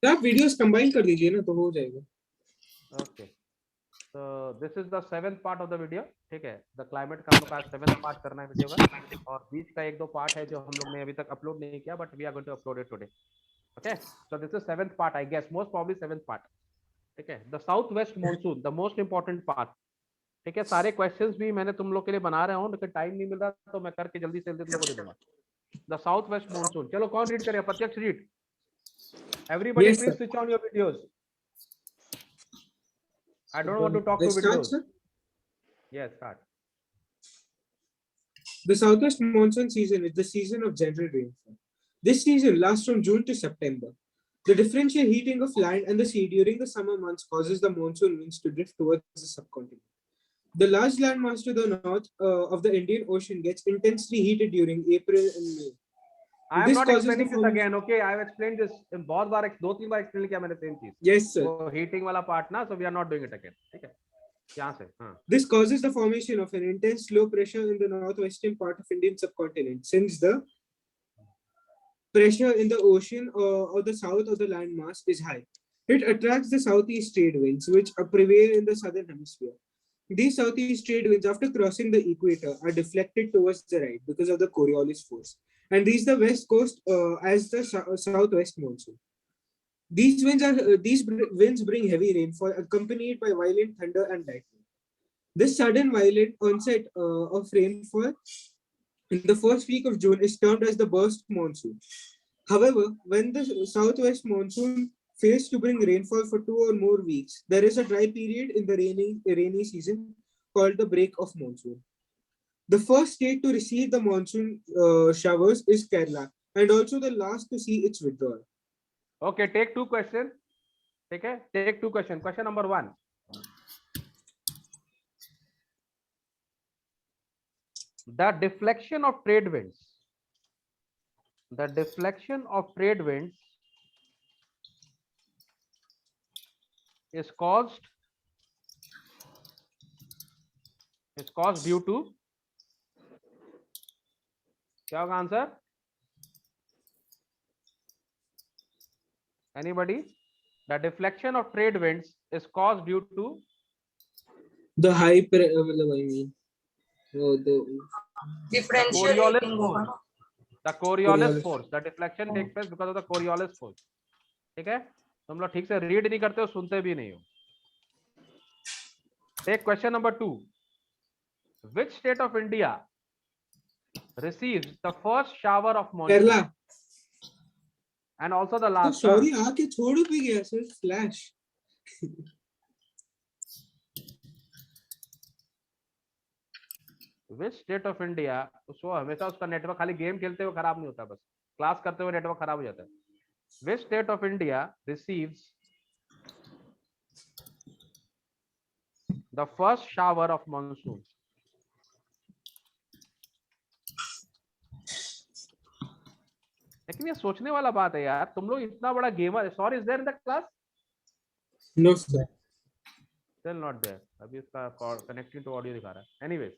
तो आप videos combine कर दीजिए ना तो हो जाएगा. ओके, तो this is the 7th part of the video. ठीक है, द क्लाइमेट का हम लोग का 7th पार्ट करना है वीडियो का, और बीच का एक दो पार्ट है जो हम लोग ने अभी तक अपलोड नहीं किया, but we are going to upload it today. Okay, so this is 7th part, I guess most probably 7th part. ठीक है, the south west monsoon, the most important part. ठीक है, सारे क्वेश्चंस भी मैंने तुम लोग के लिए बना रहा हूँ, लेकिन टाइम नहीं मिल रहा, तो मैं करके जल्दी से जल्दी तुम लोग को दे दूंगा. द साउथ वेस्ट मॉनसून, चलो कौन रीड करे? प्रत्यक्ष read. Everybody Yes, please sir. Switch on your videos. I don't want to talk I to start, videos. sir. Yes, start. The southwest monsoon season is the season of general rainfall. This season lasts from June to September. The differential heating of land and the sea during the summer months causes the monsoon winds to drift towards the subcontinent. The large landmass to the north of the Indian Ocean gets intensely heated during April and May. I am This not causes the explaining this formation. Again. Okay, I have explained this बहुत बार, दो तीन बार explain किया मैंने same चीज. Yes, sir. वो heating वाला part ना, so we are not doing it again. ठीक है, यहाँ से. हाँ. This causes the formation of an intense low pressure in the northwestern part of Indian subcontinent, since the pressure in the ocean or the south of the landmass is high. It attracts the southeast trade winds, which prevail in the southern hemisphere. These southeast trade winds, after crossing the equator, are deflected towards the right because of the Coriolis force, and reach the west coast as the southwest monsoon. These winds bring heavy rainfall accompanied by violent thunder and lightning. This sudden violent onset of rainfall in the first week of June is termed as the burst monsoon. However, when the southwest monsoon fails to bring rainfall for 2 or more weeks, there is a dry period in the rainy season called the break of monsoon. The first state to receive the monsoon showers is Kerala, and also the last to see its withdrawal. Okay, take two question. ठीक है, take two question. Question number 1. The deflection of trade winds. The deflection of trade winds is caused due to, क्या होगा answer? Anybody? The deflection of trade winds is caused due to The high, I mean, the Differential Coriolis heating force. होगा ना. The Coriolis Coriolis. force. The deflection takes place because of the Coriolis force. ठीक है, तुम लोग ठीक से read नहीं करते हो, सुनते भी नहीं हो. Take question number 2. Which state of India receives the first shower of monsoon Kerala. and also the तो last? सॉरी आके छोड़ भी गया sir flash. Which state of India, उसको हमेशा उसका नेटवर्क खाली गेम खेलते हुए खराब नहीं होता, बस क्लास करते हुए नेटवर्क खराब हो जाता है. Which state of India receives the first shower of monsoon? लेकिन ये सोचने वाला बात है यार, तुम लोग इतना बड़ा gamer. Sorry, is there in the class? No sir. Still not there. अभी इसका कनेक्टिंग टू ऑडियो दिखा रहा है. Anyways,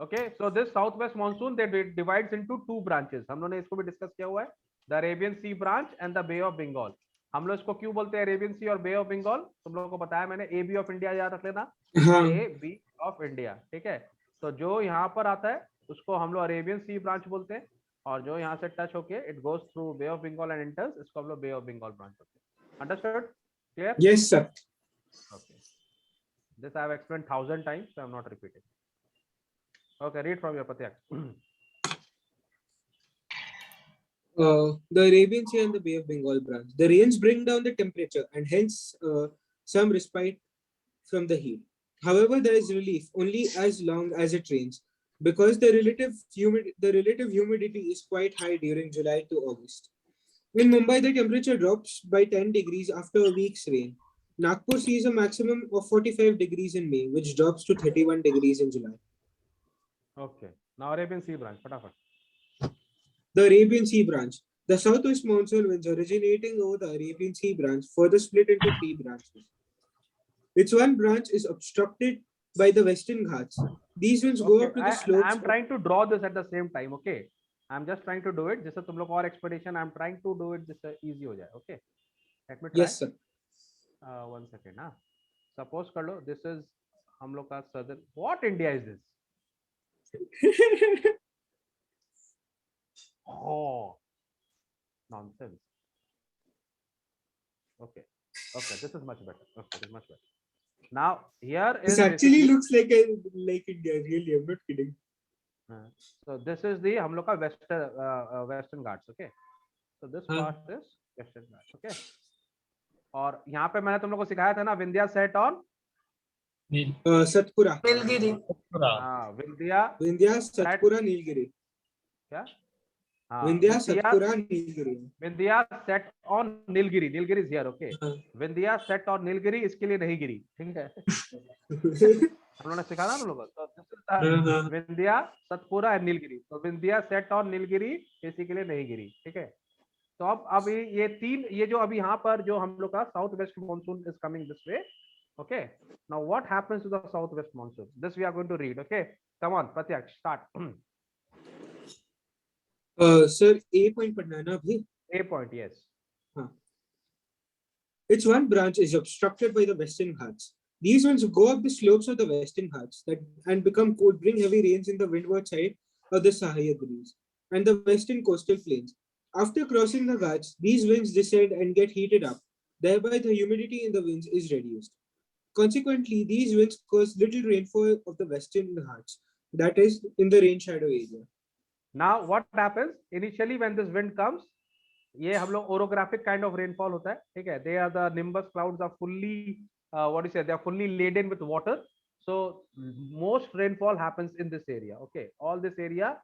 okay, so this southwest monsoon they divides into two branches. हम लोगों ने इसको भी डिस्कस किया हुआ है, the Arabian Sea branch and the Bay of Bengal. हम लोग इसको क्यों बोलते हैं अरेबियन सी और बे ऑफ बंगाल? तुम लोगों को बताया मैंने. ए बी ऑफ इंडिया याद रख लेना. हाँ. A B of India. ठीक है, तो जो यहाँ पर आता है उसको हम लोग अरेबियन सी ब्रांच बोलते हैं, और जो यहाँ से टच होके it goes through bay of Bengal and enters, इसको हम लोग बे ऑफ बंगाल ब्रांच बोलते हैं. Understood? Clear? Yes, sir. Okay, this I have explained 1000 times, so I am not repeating. Okay, read from your Pratyaksh. The Arabian Sea and the Bay of Bengal branch. The rains bring down the temperature and hence some respite from the heat. However, there is relief only as long as it rains, because the relative humidity is quite high during July to August. In Mumbai, the temperature drops by 10 degrees after a week's rain. Nagpur sees a maximum of 45 degrees in May, which drops to 31 degrees in July. Okay, now Arabian Sea branch, fatafat. The Arabian Sea branch. The southwest monsoon winds originating over the Arabian Sea branch further split into three branches. Its one branch is obstructed by the Western Ghats. These winds go up to the slopes. I'm trying to draw this at the same time. Okay, I'm just trying to do it जिससे तुम लोग और explanation I'm trying to do it जिससे easy हो जाए. Okay, let me try. Yes, sir. 1 second. हाँ, suppose कर लो this is हम लोग का southern. What India is this? Oh, nonsense. Okay, okay, this is much better. Okay, this is much better. Now here is This actually basically- looks like like India. Really, I'm not kidding. So this is the हम लोग का western Ghats. Okay, so this हाँ. part is western Ghats. Okay, और यहाँ पे मैंने तुम लोग को सिखाया था ना Vindhya set on Satpura. Nilgiri. Vindhya Vindhya, Satpura, Nilgiri. क्या हाँ Vindhya, Satpura, Nilgiri. Vindhya set on Nilgiri. Nilgiri is here. Okay, हाँ. विंध्या सेट ऑन नीलगिरी इसके लिए नहीं गिरी. ठीक है, हम लोगों ने सिखा ना तुम लोगों को. हाँ. विंध्या सतपुरा एंड नीलगिरी. तो विंध्या सेट ऑन नीलगिरी इसी के लिए नहीं गिरी. ठीक है, तो अब ये तीन, ये जो अभी यहाँ पर जो हम लोग का south west monsoon is coming this way. Okay, now what happens to the southwest monsoon? This we are going to read. Okay, come on, Pratyaksh, start. Sir, A point padna hai na abhi. A point, yes. Its one branch is obstructed by the Western Ghats. These ones go up the slopes of the Western Ghats and become cold, bring heavy rains in the windward side of the Sahyadris and the western coastal plains. After crossing the Ghats, these winds descend and get heated up. Thereby, the humidity in the winds is reduced. Consequently, these winds cause little rainfall of the Western Ghats, that is, in the rain shadow area. Now, what happens initially when this wind comes? ये हम लोग orographic kind of rainfall होता है. ठीक है, they are the nimbus clouds are fully what do you say? They are fully laden with water. So most rainfall happens in this area. Okay, all this area,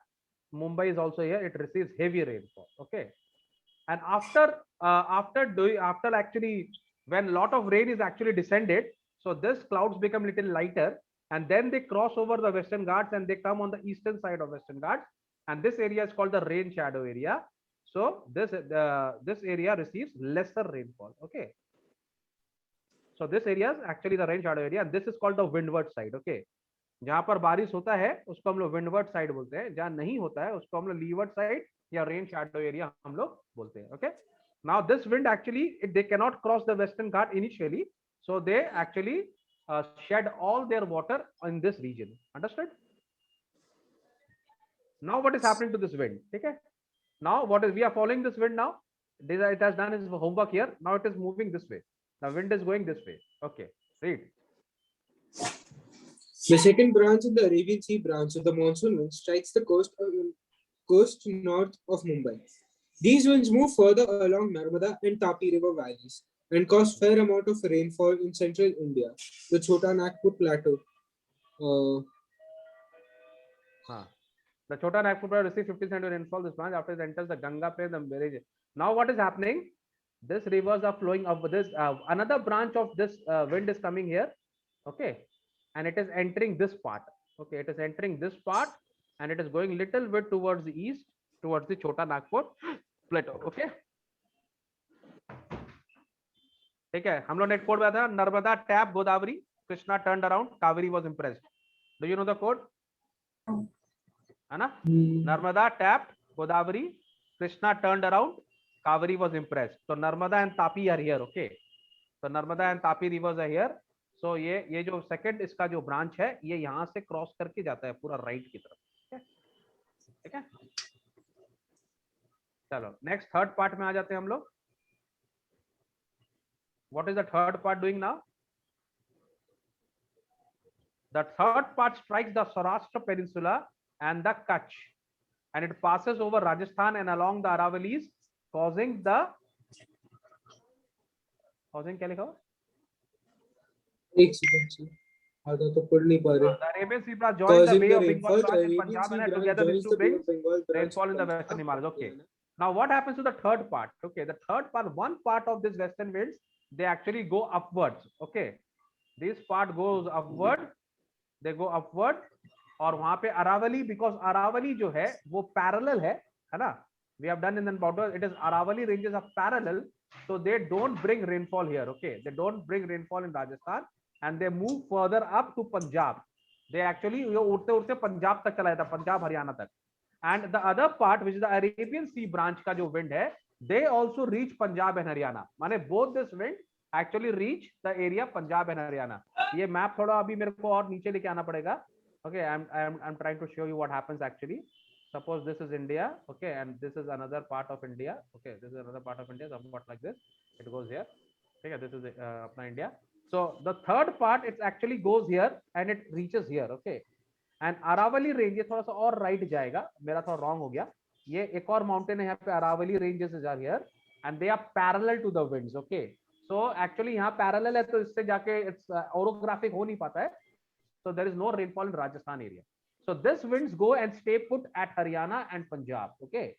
Mumbai is also here. It receives heavy rainfall. Okay, and after actually when lot of rain is actually descended, so this clouds become little lighter, and then they cross over the Western Ghats and they come on the eastern side of Western Ghats, and this area is called the rain shadow area. So this area receives lesser rainfall. Okay, so this area is actually the rain shadow area, and this is called the windward side. Okay, जहाँ पर बारिश होता है उसको हम लोग windward side बोलते हैं. जहाँ नहीं होता है उसको हम लोग leeward side या rain shadow area हम लोग बोलते हैं. Okay, now this wind actually they cannot cross the Western Ghat initially, so they actually shed all their water in this region. Understood? Now what is happening to this wind? Okay, now what is, we are following this wind now. It has done its homework here. Now it is moving this way. The wind is going this way. Okay, read. The second branch in the Arabian Sea branch of the monsoon wind strikes the coast north of Mumbai. These winds move further along Narmada and Tapi river valleys and cause fair amount of rainfall in central India, the Chota Nagpur plateau. The Chota Nagpur plateau receives 50 cm rainfall this branch after it enters the Ganga plain, the Berege. Now what is happening? These rivers are flowing up. This another branch of this wind is coming here. Okay, and it is entering this part. Okay, it is entering this part and it is going little bit towards the east, towards the Chota Nagpur plateau. Okay, ठीक है, हम लोग ने एक code बताया था, Narmada tap Godavari, Krishna turned around, Kaveri was impressed. Do you know the code? है ना, Narmada tap Godavari, Krishna turned around, Kaveri was impressed. तो Narmada and Tapi are here. Okay, तो Narmada and Tapi rivers are here. So ये जो सेकंड इसका जो ब्रांच है ये यहाँ से क्रॉस करके जाता है पूरा राइट की तरफ. ठीक है, चलो नेक्स्ट थर्ड पार्ट में आ जाते हैं हम लोग. What is the third part doing now? The third part strikes the Saurashtra Peninsula and the Kutch, and it passes over Rajasthan and along the Aravalis, causing क्या लिखा हुआ? एक सेकंड से आधा तो पढ़ नहीं पा रहे. The Arabian Sea branch joins the Bay of Bengal branch in Punjab and together these two bring rainfall in the western Himalayas. Okay. Now what happens to the third part? Okay, the third part, one part of this western winds, they actually go upwards. Okay, this part goes upward, they go upward, और वहां पे Aravali, because Aravali जो है वो parallel है ना, we have done in the border, it is Aravali ranges are parallel, so they don't bring rainfall here. Okay, they don't bring rainfall in Rajasthan and they move further up to Punjab. They actually ये उड़ते उड़ते पंजाब तक चला जाता, पंजाब हरियाणा तक. and the other part which is the Arabian Sea branch का जो wind है, they also reach Punjab and Haryana. माने both this wind actually reach the area Punjab and Haryana. ये map थोड़ा अभी मेरे को और नीचे लेके आना पड़ेगा. Okay, I'm trying to show you what happens actually. Suppose this is India, okay, and this is another part of India. Okay, this is another part of India, somewhat like this. It goes here. Okay, this is अपना India. So the third part it actually goes here and it reaches here. Okay, and Aravali range ये थोड़ा सा और right जाएगा, मेरा थोड़ा wrong हो गया. ये एक और mountain है यहाँ पे, Aravali ranges are here and they are parallel to the winds. Okay, so actually यहाँ parallel है तो इससे जाके it's orographic हो नहीं पाता है. So there is no rainfall in Rajasthan area. So this winds go and stay put at Haryana and Punjab. Okay,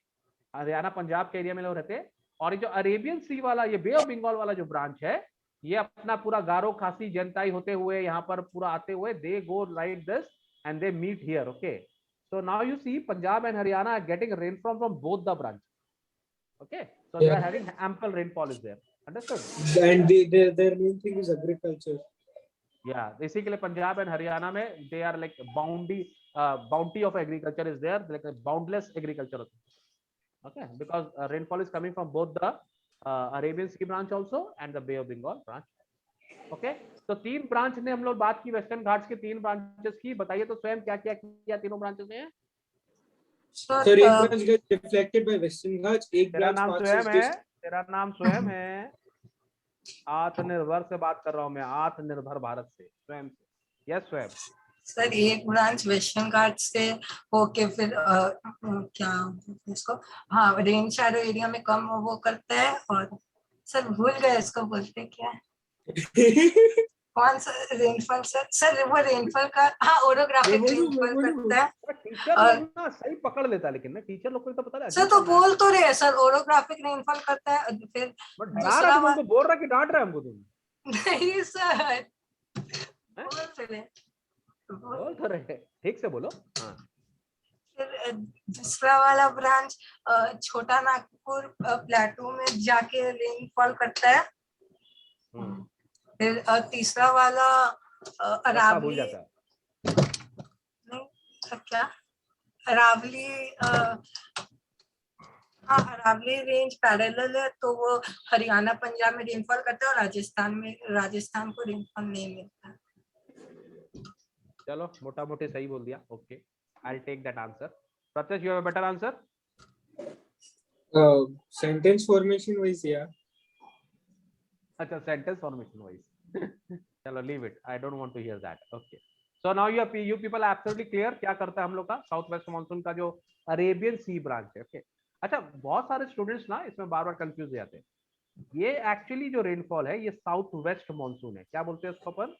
Haryana Punjab के एरिया में लोग रहते हैं. और ये जो अरेबियन सी वाला, ये बे ऑफ बंगाल वाला जो ब्रांच है, ये अपना पूरा गारो खासी जनताई होते हुए यहाँ पर पूरा आते हुए they go like this and they meet here. Okay, so now you see Punjab and Haryana are getting rainfall from both the branches. Okay, so they are having ample rainfall is there. Understood? And their main thing is agriculture. Yeah, इसी के लिए Punjab and Haryana में they are like bounty of agriculture is there, like a boundless agriculture. Okay, because rainfall is coming from both the Arabian Sea branch also and the Bay of Bengal branch. Okay, तो तीन branch ने हम लोग बात की western Ghats के तीन branches की. बताइए तो स्वयं क्या क्या किया तीनों ब्रांचेस में. Sir, एक branch gets reflected by Western Ghats. एक तेरा branch नाम passes स्वयं है, this. तेरा नाम स्वयं है. आत्मनिर्भर से बात कर रहा हूँ मैं, आत्मनिर्भर भारत से, स्वयं से. यस स्वयं. सर एक ब्रांच वेस्टर्न घाट से होके फिर क्या इसको, हाँ, रेन शैडो एरिया में कम वो करता है. और सर भूल गए इसको बोलते क्या है, कौन सा रेनफॉल सर. सर वो रेनफॉल का, हाँ, ओरोग्राफिक रेनफॉल करता है. टीचर लोग ना सही पकड़ लेता है, लेकिन ना टीचर लोग को तो पता है सर तो बोल तो रहे सर, ओरोग्राफिक रेनफॉल करता है. फिर दूसरा हमको बोल रहा कि डांट रहा है हमको तुम. नहीं सर, बोल तो रहे, ठीक से बोलो. हाँ, फिर दूसरा वाला ब्रांच छोटा नागपुर प्लेटू में जाके रेनफॉल करता है. फिर तीसरा वाला अरावली, नहीं क्या, अरावली, हाँ, अरावली रेंज पैरेलल है तो वो हरियाणा पंजाब में रेनफॉल करता है और राजस्थान को रेनफॉल नहीं मिलता. चलो मोटा मोटी सही बोल दिया. Okay, I will take that answer. Pratyaksh, you have a better answer. Sentence formation wise, yeah. अच्छा, सेंटेंस फॉर्मेशन वाइज. चलो leave it, I don't want to hear that. Okay, so now you people are absolutely clear क्या करता है हम लोग का south west monsoon का जो अरेबियन सी ब्रांच है. ओके, अच्छा, बहुत सारे स्टूडेंट्स ना इसमें बार बार कंफ्यूज हो जाते हैं. ये एक्चुअली जो रेनफॉल है ये साउथ वेस्ट मानसून है. क्या बोलते हैं उसको अपन?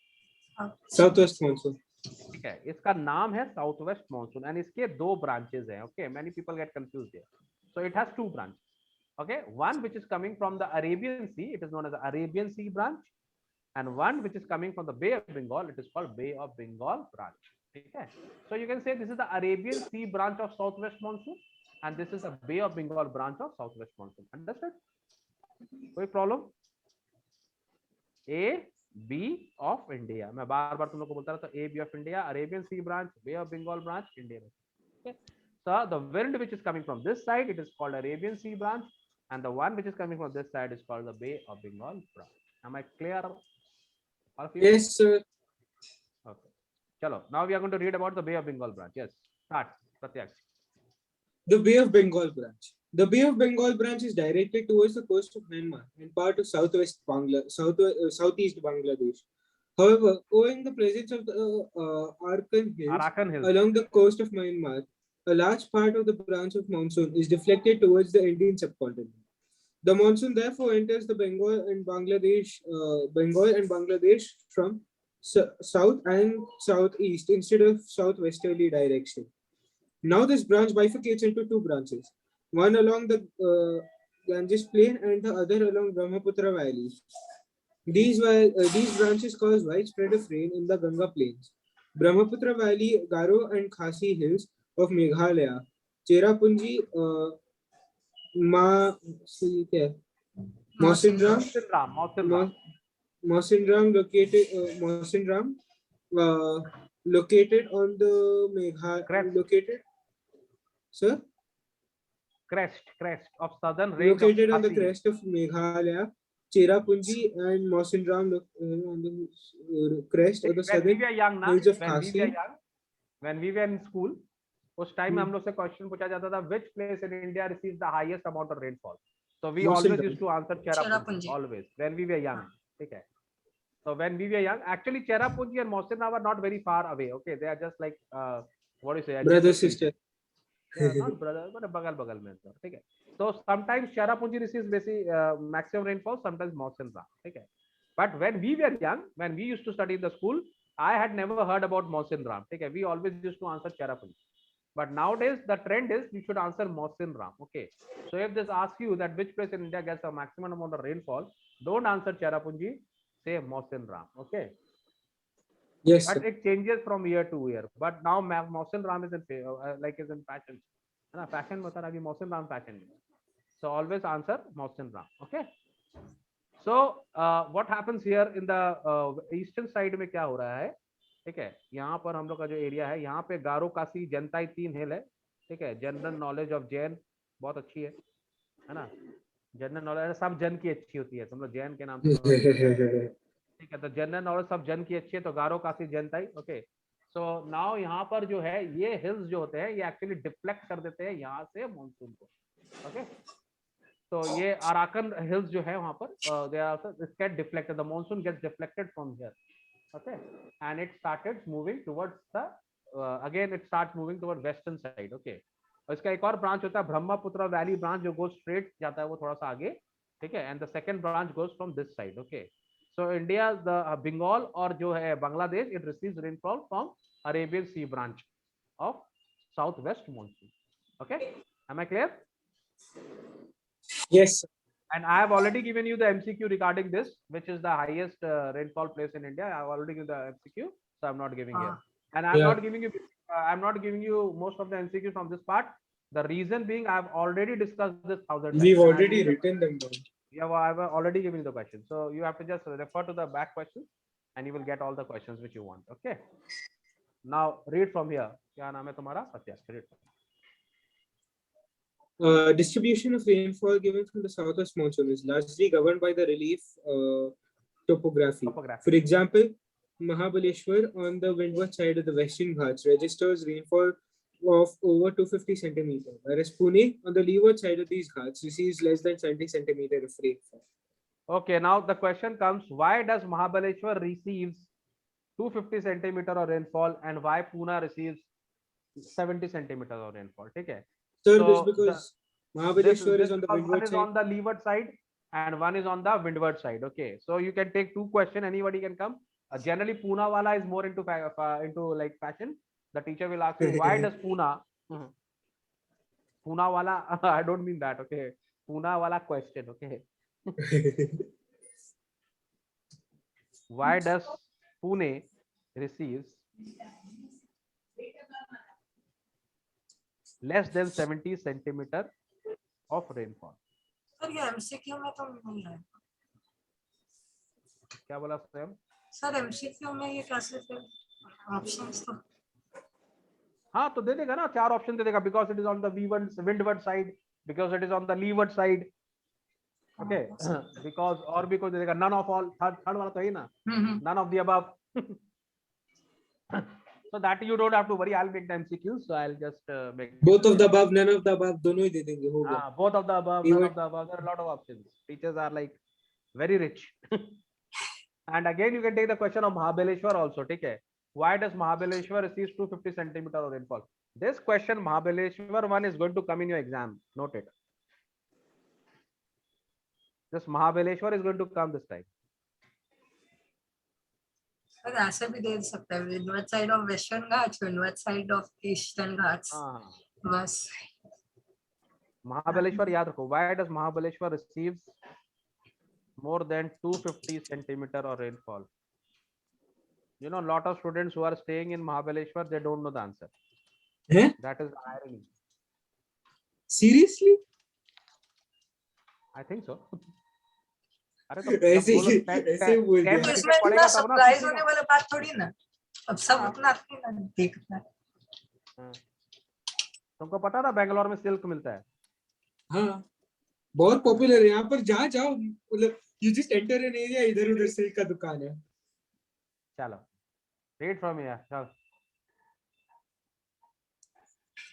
South west monsoon. ठीक है, इसका नाम है साउथ वेस्ट मानसून एंड इसके दो ब्रांचेस हैं. Okay, many people get confused here. So it has two branch. Okay, one which is coming from the Arabian Sea, it is known as the Arabian Sea branch, and one which is coming from the Bay of Bengal, it is called Bay of Bengal branch. Okay, so you can say this is the Arabian Sea branch of southwest monsoon, and this is the Bay of Bengal branch of southwest monsoon. Understood? कोई problem? A, B of India. मैं बार बार तुम लोग को बोलता रहता हूँ A, B of India, Arabian Sea branch, Bay of Bengal branch, India. Okay, so the wind which is coming from this side, it is called Arabian Sea branch. And the one which is coming from this side is called the Bay of Bengal branch. Am I clear? All of you? Yes, sir. Okay. Chalo. Now we are going to read about the Bay of Bengal branch. Yes. Start. Pratyaksh. The Bay of Bengal branch. The Bay of Bengal branch is directed towards the coast of Myanmar and part of southeast Bangladesh. However, owing the presence of the Arakan Hills along the coast of Myanmar, a large part of the branch of monsoon is deflected towards the Indian subcontinent. The monsoon therefore enters the Bengal and Bangladesh from south and southeast instead of southwesterly direction. Now this branch bifurcates into two branches, one along the Ganges plain and the other along Brahmaputra valley. These branches cause widespread of rain in the Ganga plains, Brahmaputra valley, Garo and Khasi hills of Meghalaya, Cherrapunji, Mawsynram located on the Sir, crest of southern range of located on the Khasi. crest of Meghalaya, Cherrapunji and Mawsynram on the crest of the When we southern were young ना, hills of when we were Khasi. young, when we were in school, उस time में हम लोग से question पूछा जाता था, which place in India receives the highest amount of rainfall? So we always Mawsynram. used to answer Cherrapunji, Cherrapunji. always, when we were young. ठीक है. So when we were young, actually Cherrapunji and Mawsynram are not very far away. Okay, they are just like what do you say? Brother, adjacent to each sister. other. They are not brother, but बगल में तो ठीक है. So sometimes Cherrapunji receives maximum rainfall, sometimes Mawsynram. ठीक है. But when we were young, when we used to study in the school, I had never heard about Mawsynram. Okay, we always used to answer Cherrapunji. But nowadays the trend is you should answer Mawsynram. Okay, so if this asks you that which place in India gets a maximum amount of rainfall, don't answer Cherrapunji, say Mawsynram. Okay, Yes, but sir. it changes from year to year. But now Mawsynram is in is in fashion. है ना, fashion मतलब अभी Mawsynram fashion है. So always answer Mawsynram. Okay. So what happens here in the eastern side में क्या हो रहा है? ठीक है, यहाँ पर हम लोग का जो एरिया है, यहाँ पे गारो काशी जनताई 3 हिल है. ठीक है, जनरल नॉलेज ऑफ जैन बहुत अच्छी है ना. जनरल नॉलेज सब जन की अच्छी होती है, तुम लोग जैन के नाम से ठीक है. तो जनरल नॉलेज सब जन की अच्छी है, तो गारो काशी जनताई. ओके, सो नाउ यहाँ पर जो है ये हिल्स जो होते हैं ये एक्चुअली डिफ्लेक्ट कर देते हैं यहाँ से मॉनसून को. ओके, तो ये अराकन हिल्स जो है वहां पर they are also get deflected, the monsoon gets deflected from here. Okay, and it started moving towards the again it starts moving toward western side. Okay, और इसका एक और ब्रांच होता है ब्रह्मपुत्र वैली ब्रांच जो goes straight जाता है वो थोड़ा सा आगे. ठीक है, and the second branch goes from this side. Okay, so India the Bengal और जो है Bangladesh it receives rainfall from Arabian Sea branch of southwest monsoon. Okay, am I clear? Yes, sir. And I have already given you the MCQ regarding this, which is the highest rainfall place in India. I have already given the MCQ, so I'm not giving here. And I'm Yeah. not giving you. I'm not giving you most of the MCQ from this part. The reason being, I've already discussed this 1,000 times. We've and already written them down. Yeah, well, I've already given you the questions, so you have to just refer to the back questions, and you will get all the questions which you want. Okay. Now read from here. क्या नाम है तुम्हारा? Satya. Read. Distribution of rainfall given from the southwest monsoon is largely governed by the relief topography. For example, Mahabaleshwar on the windward side of the Western Ghats registers rainfall of over 250 centimeters, whereas Pune on the leeward side of these Ghats receives less than 70 centimeters of rainfall. Okay, now the question comes: why does Mahabaleshwar receives 250 centimeter of rainfall and why Pune receives 70 centimeters of rainfall? ठीक है. Sir, So this because Mahabaleshwar is on the windward one is side. on the leeward side and one is on the windward side. Okay, so you can take two questions. Anybody can come. Generally, Pune wala is more into like fashion. The teacher will ask you, why does Pune? Pune wala. I don't mean that. Okay, Pune wala question. Okay. Why does Pune receives less than 70 centimeter of rainfall? Sir ये MCQ में तो नहीं है. क्या बोला स्वयं? Sir MCQ में ये कैसे फिर ऑप्शंस तो हाँ तो दे देगा ना, 4 ऑप्शन दे देगा. Because it is on the windward side, because it is on the leeward side. Okay, because और भी कोई दे देगा. None of all, थर्ड वाला तो है ना, none of the above. So that you don't have to worry. I'll make the MCQ, so I'll just make Both of the above, none of the above, दोनों ही दे देंगे. हो गया. both of the above, none of the above. There are a lot of options. Teachers are like very rich. And again, you can take the question of Mahabaleshwar also. ठीक है. Why does Mahabaleshwar receives 250 centimeter of rainfall? This question, Mahabaleshwar one, is going to come in your exam. Note it. This Mahabaleshwar is going to come this time. Sir ऐसे भी दे सकते हैं, windward side of western Ghats, windward side of eastern Ghats. बस Mahabaleshwar याद रखो. Why does Mahabaleshwar receives more than 250 centimeter of rainfall? You know, a lot of students who are staying in Mahabaleshwar, they don't know the answer. That is the irony. Seriously? I think so. अरे ऐसे बोल दिया. तो इसमें इतना surprise होने वाला बात थोड़ी ना. अब सब अपना देखना है. तुमको पता था बैंगलोर में सिल्क मिलता है? हाँ, बहुत पॉपुलर है यहाँ पर, जहाँ जाओ मतलब you just enter an area, इधर उधर सिल्क का दुकान है। चलो रीड फ्रॉम हियर, चल।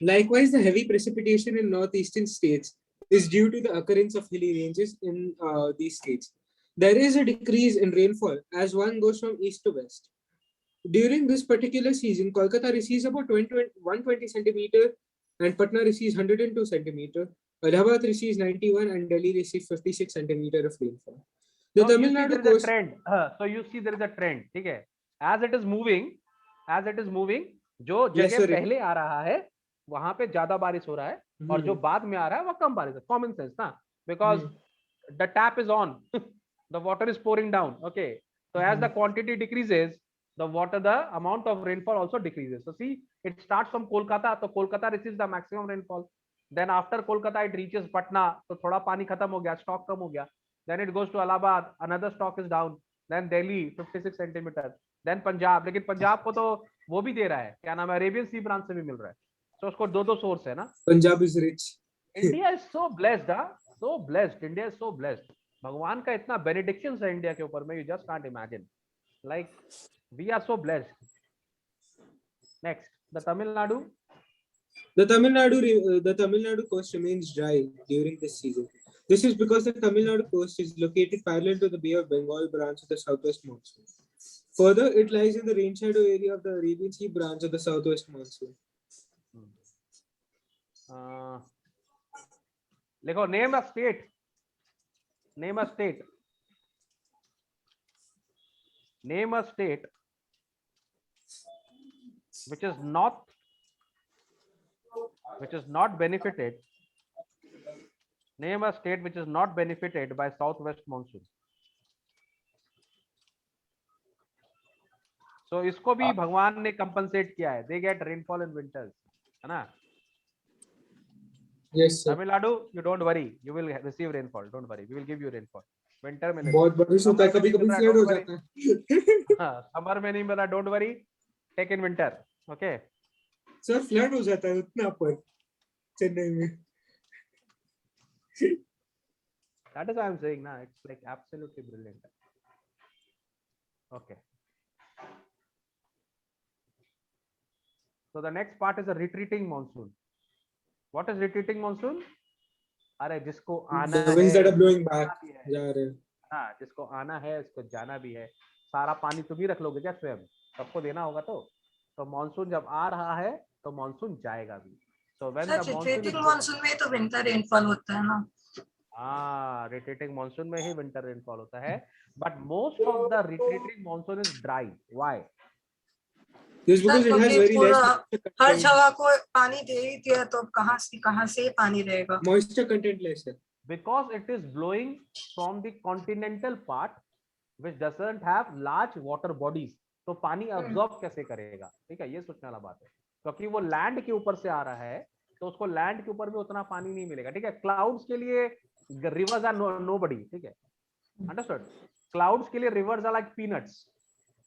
Likewise, the heavy precipitation in northeastern states is due to the occurrence of hilly ranges in these states. There is a decrease in rainfall as one goes from east to west. During this particular season, Kolkata receives about 120 centimeter and Patna receives 102 centimeter. Allahabad receives 91 and Delhi receives 56 centimeter of rainfall. The So you Tamil see Nadu there is a coast. trend. So you see there is a trend. ठीक है? As it is moving, जो Yes, जगह sir. पहले आ रहा है वहां पे ज्यादा बारिश हो रहा है और जो बाद में आ रहा है वो कम बारिश है. Common sense ना? Because the tap is on, the water is pouring down. Okay, so as the quantity decreases, the amount of rainfall also decreases. So see, it starts from Kolkata, so Kolkata receives the maximum rainfall. Then after Kolkata it reaches Patna, तो थोड़ा पानी खत्म हो गया, stock कम हो गया. Then it goes to Allahabad, another stock is down. Then Delhi 56 centimeters. Then Punjab, लेकिन पंजाब को तो वो भी दे रहा है, क्या नाम है, अरेबियन सी ब्रांच से भी मिल रहा है. So उसको दो सोर्स है ना. Punjab is rich. India is so blessed, so blessed. India is so blessed. भगवान का इतना benedictions है इंडिया के ऊपर में, you just can't imagine. Like we are so blessed. Next, the Tamil Nadu. The Tamil Nadu coast remains dry during this season. This is because the Tamil Nadu coast is located parallel to the Bay of Bengal branch of the southwest monsoon. Further, it lies in the rain shadow area of the Arabian Sea branch of the southwest monsoon. देखो, name a state. Name a state. Name a state which is not benefited. Name a state which is not benefited by southwest monsoon. So इसको भी भगवान ने compensate किया है. They get rainfall in winters, है ना? Yes, sir. Tamil Nadu, you don't worry, you will receive rainfall. Don't worry, we will give you rainfall. Winter में बहुत बारिश होता है, कभी-कभी फ्लड हो जाता है. हाँ, समर में नहीं मिला, don't worry, take in winter. Okay. Sir flood हो जाता है उतना पर चेन्नई में. That is why I'm saying, na, it's like absolutely brilliant. Okay. So the next part is a retreating monsoon. What is retreating monsoon? अरे जिसको आना The winds है, that are blowing back जा रहे हैं. हाँ, जिसको आना है उसको जाना भी है. सारा पानी तुम ही रख लोगे क्या स्वयं? सबको देना होगा तो मॉनसून जब आ रहा है तो मॉनसून जाएगा भी. So when the retreating monsoon में तो winter rainfall होता है ना? हाँ, retreating monsoon में ही winter rainfall होता है. But most of the retreating monsoon is dry. Why? Yes, because it has very less हर जगह को पानी दे ही दिया तो कहाँ से पानी रहेगा? moisture content less है. Because it is blowing from the continental part which doesn't have large water bodies, तो पानी absorb कैसे करेगा? ठीक है, ये सोचने वाला बात है. क्योंकि वो लैंड के ऊपर से आ रहा है तो उसको लैंड के ऊपर भी उतना पानी नहीं मिलेगा. ठीक है, क्लाउड्स के लिए रिवर्स आर नोबडी. ठीक है, अंडरस्टूड. क्लाउड्स के लिए rivers are like peanuts.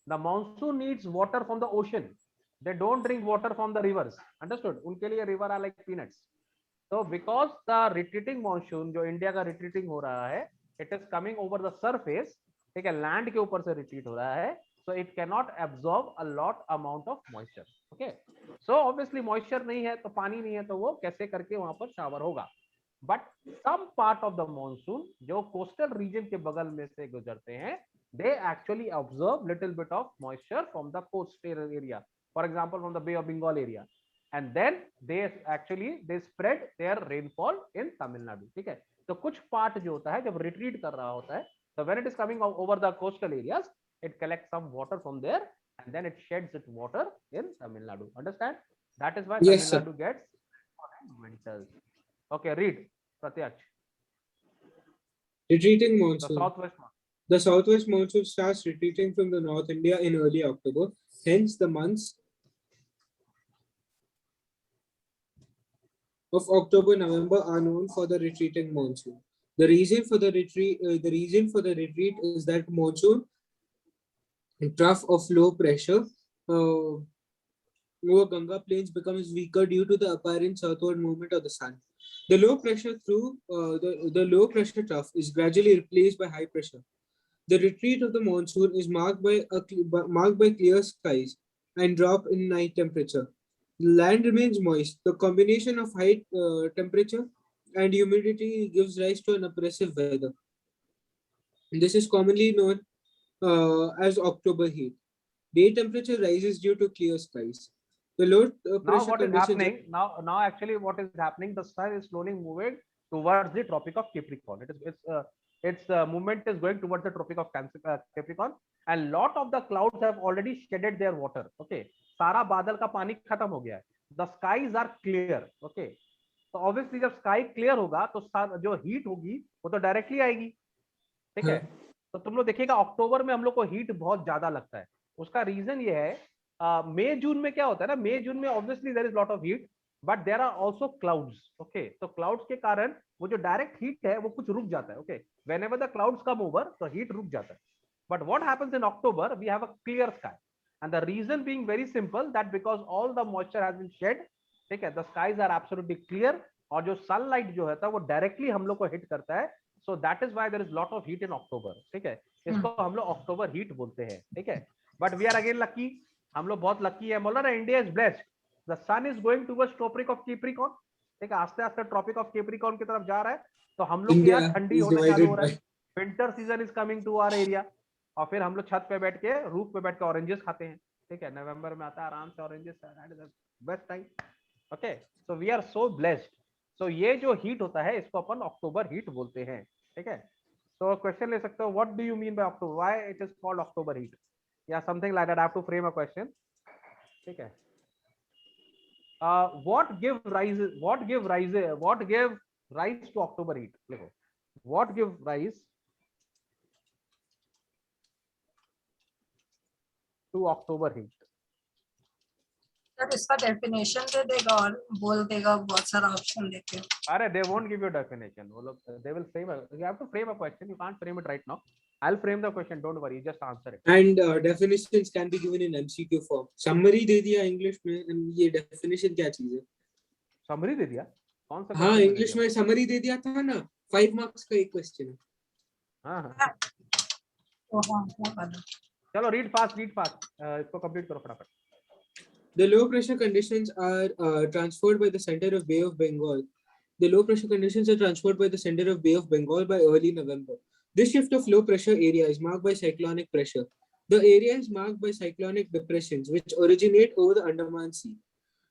The monsoon needs water from the ocean. They don't drink water from the rivers. Understood? उनके लिए river are like peanuts. So because the retreating monsoon जो India का retreating हो रहा है, it is coming over the surface. ठीक है, land के ऊपर से retreat हो रहा है, so it cannot absorb a lot amount of moisture. Okay, so obviously moisture नहीं है तो पानी नहीं है तो वो कैसे करके वहां पर शावर होगा. But some part of the monsoon जो coastal region के बगल में से गुजरते हैं, they actually absorb little bit of moisture from the coastal area, for example from the Bay of Bengal area, and then they spread their rainfall in Tamil Nadu. ठीक है, तो कुछ part जो होता है जब retreat कर रहा होता है, so when it is coming over the coastal areas, it collects some water from there and then it sheds its water in Tamil Nadu. Understand? That is why Yes, Tamil Nadu gets winters. Okay, read Pratyaksh. Retreating The monsoon. southwest monsoon. The southwest monsoon starts retreating from the North India in early October. Hence, the months of October, November are known for the retreating monsoon. The reason for the retreat is that monsoon trough of low pressure over Ganga plains becomes weaker due to the apparent southward movement of the sun. The low pressure the low pressure trough is gradually replaced by high pressure. The retreat of the monsoon is marked by clear skies and drop in night temperature. The land remains moist. The combination of high temperature and humidity gives rise to an oppressive weather. This is commonly known as October heat. Day temperature rises due to clear skies. The low Now pressure what is conditions. happening? Now actually what is happening? The sun is slowly moving towards the Tropic of Capricorn. Its movement is going towards the Tropic of Capricorn, and lot of the clouds have already shedded their water. Okay, सारा बादल का पानी खत्म हो गया है. The skies are clear. Okay, तो obviously जब स्काई क्लियर होगा तो जो हीट होगी वो तो डायरेक्टली आएगी. ठीक है. तो तुम लोग देखिएगा अक्टूबर में हम लोग को हीट बहुत ज्यादा लगता है. उसका रीजन ये है, मई जून में क्या होता है ना, मई जून में obviously there is lot of heat, but there are also clouds. Okay, तो क्लाउड्स के कारण वो जो डायरेक्ट हीट है वो कुछ रुक जाता है. Okay, whenever the clouds come over तो हीट रुक जाता है. But what happens in October, we have a clear sky, and the reason being very simple, that because all the moisture has been shed. ठीक है, the skies are absolutely clear, और जो sunlight जो है वो डायरेक्टली हम लोग को हिट करता है. So that is why there is lot of heat in October. ठीक है, इसको हम लोग अक्टूबर हीट बोलते हैं. ठीक है, but we are again lucky, हम लोग बहुत लकी है. बोला ना, India is blessed, the sun is going towards tropic of Capricorn. ठीक है, आस्ते आस्ते ट्रॉपिक ऑफ कैप्रिकॉर्न की तरफ जा रहा है. तो हम लोग के यहाँ ठंडी होना चालू हो रहा है. Winter season is coming to our area, और फिर हम लोग छत पे बैठ के, रूफ पे बैठ के ऑरेंजेस खाते हैं. ठीक है, नवंबर में आता है आराम से oranges, best time. Okay, so we are so blessed. So ये जो हीट होता है इसको अपन अक्टूबर हीट बोलते हैं. ठीक है, तो क्वेश्चन ले सकते हो, what do you mean by October, why it is called October heat, या something like that. I have to frame a question. ठीक है, what give rise to October heat. देखो, what give rise to October heat. Sir इसका definition दे देगा और बोल देगा, बहुत सारा ऑप्शन देते हैं. अरे they won't give you a definition. वो लोग, they will frame you have to frame a question, you can't frame it right now. I'll frame the question, don't worry, just answer it. And definitions can be given in MCQ form. Summary दे दिया English में, ये definition क्या चीज है? Summary दे दिया? कौन सा? हाँ, इंग्लिश में summary दे दिया था ना, 5 marks का एक क्वेश्चन है. हाँ. चलो read fast, इसको कंप्लीट करो फटाफट. The low pressure conditions are transferred by the center of Bay of Bengal. The low pressure conditions are transferred by the center of Bay of Bengal by early November. This shift of low pressure area is marked by cyclonic pressure. The area is marked by cyclonic depressions which originate over the Andaman Sea.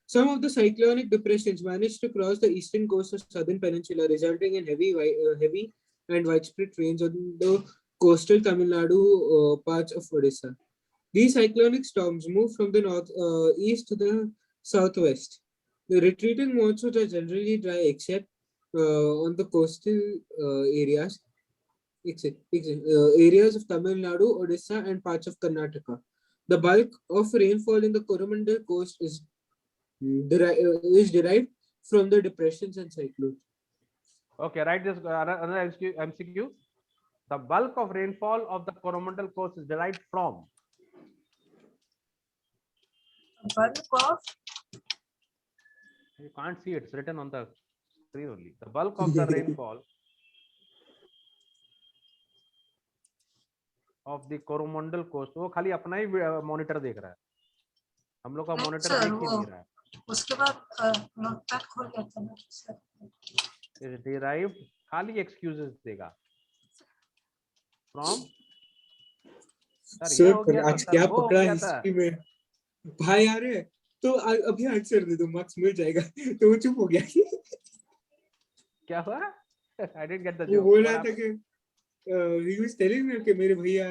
Some of the cyclonic depressions manage to cross the eastern coast of southern peninsula, resulting in heavy and widespread rains on the coastal Tamil Nadu parts of Odisha. These cyclonic storms move from the north east to the southwest. The retreating monsoons are generally dry except on the coastal areas of Tamil Nadu, Odisha, and parts of Karnataka. The bulk of rainfall in the Coromandel coast is derived from the depressions and cyclones. Okay, write this another MCQ. The bulk of rainfall of the Coromandel coast is derived from. bulk of, you can't see it, it's written on the screen only. The bulk of the rainfall of the Coromandel coast, वो खाली अपना ही monitor देख रहा है, हम लोग का monitor देख ही नहीं रहा है. उसके बाद नोटपैड खोल के चलो सर. is derived, खाली excuses देगा from. सर पर आज क्या पकड़ा हिस्ट्री में भाई यार है, तो अभी आंसर दे दो, मार्क्स मिल जाएगा. तो वो चुप हो गया. क्या हुआ? I didn't get the joke. वो बोल रहा था कि he was telling me कि मेरे भैया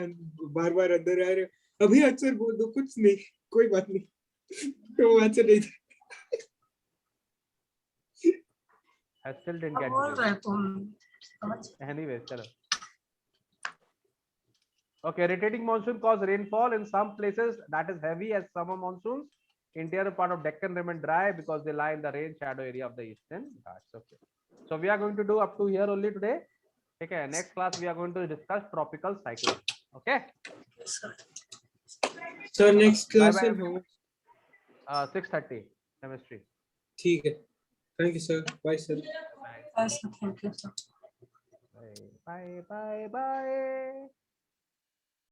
बार-बार अंदर आ रहे, अभी आंसर बोल दो. कुछ नहीं, कोई बात नहीं. तो आंसर नहीं था. I still didn't get it. Anyway, चलो. Okay, rotating monsoon cause rainfall in some places that is heavy as summer monsoons. Interior part of Deccan remain dry because they lie in the rain shadow area of the eastern Ghats. Okay, so we are going to do up to here only today. Okay, next class we are going to discuss tropical cyclones. Okay. So next class. 6:30 chemistry. ठीक है, thank you sir, bye sir. Bye Yes, thank you, sir. Bye bye bye.